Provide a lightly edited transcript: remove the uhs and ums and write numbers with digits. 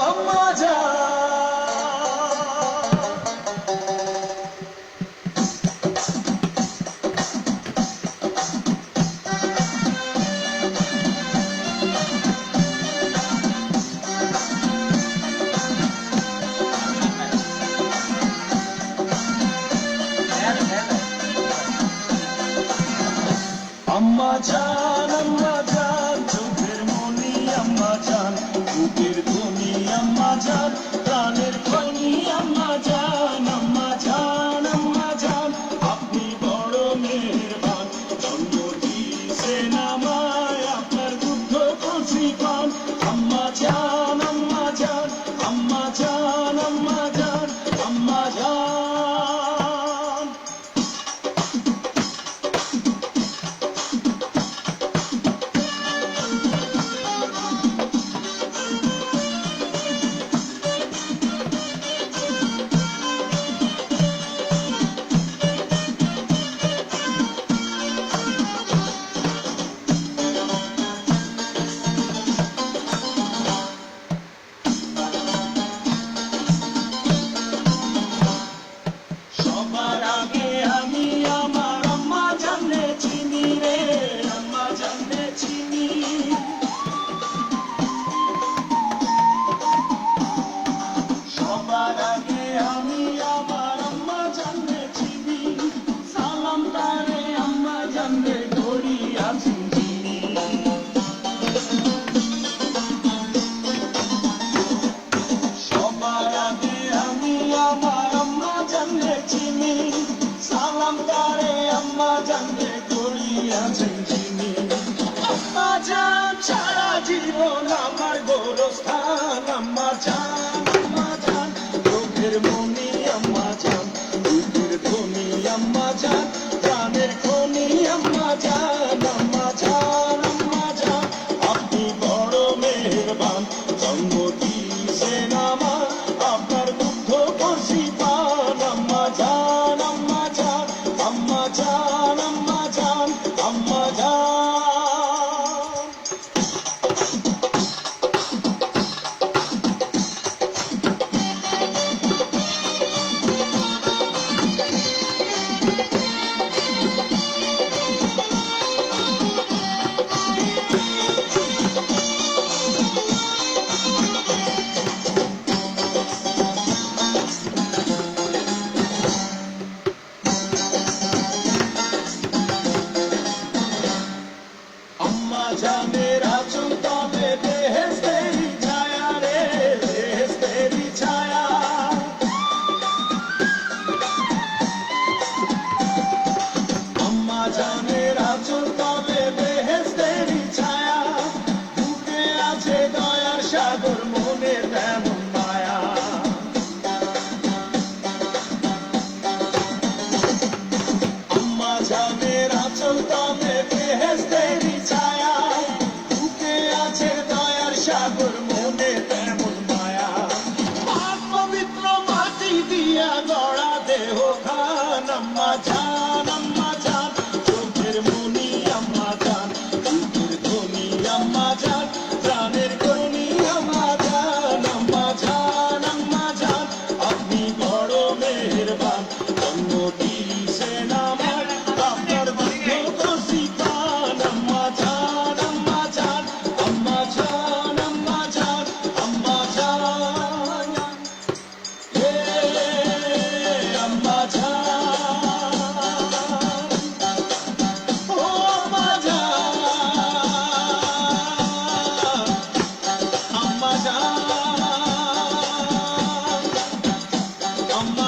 আম্মা জান। আম্মা জান চোখের মনি আম্মা জান, বুকের ধ্বনি আম্মা জান, প্রাণের খনি আম্মা জান। আম্মা জান আপনি বড় মেহেরবান, জন্ম দিয়েছেন আমায় আপনার দুগ্ধ কলসি পান। আম্মা জান আম্মা জান আম্মা জান আম্মা জান আম্মা জান। সবার আগে আমি আমার আম্মা জানলে চিনি রে, আম্মা জানলে চিনি। সবার আগে আমি আমার আম্মা জানলে চিনি, সালাম তারে আম্মা জানলে ধরিয়াছি চিনি। সবার আগে আমি আমার আম্মা জানলে চিনি, সালাম তারে আম্মা জানলে করিয়াছেন চিনি। আম্মা জান সারা জীবন আমার গোরস্থান। আম্মা জান চোখের মনি আম্মা জান, বুকের ধ্বনি আম্মা জান, প্রাণের খনি আম্মা জান। আম্মা জান আপনি বড় মেহেরবান, জন্ম দিয়েছেন আমার আপনার দুগ্ধ কলসি পান। আম্মা জান আম্মা জান আম্মা জান আম্মা জান আম্মা জান। আম্মা জানের আঁচল তবে বেহেশতেরই ছায়া রে, বেহেশতেরই ছায়া। আম্মা জানের আঁচল তবে বেহেশতেরই ছায়া, বুকে আছে দয়ার সাগর মনে তেমন মায়া। আম্মা জানের আঁচল তবে বেহেশতেরই ছায়া, বুকে আছে দয়ার সাগর মনে তেমন মায়া। পাক পবিত্র মাটি দিয়া গড়া দেহ খান। আম্মা জান চোখের মনি আম্মা জান, বুকের ধ্বনি আম্মা জান, প্রাণের খনি আম্মা জান। আম্মা জান আপনি বড় মেহেরবান, জন্ম দিয়েছেন আমার আপনার দুগ্ধ কলসি পান। আম্মা জান আম্মা জান আম্মা জান আম্মা জান আম্মা জান। হে আম্মা জান, ও আম্মা জান, আম্মা জান আম্মা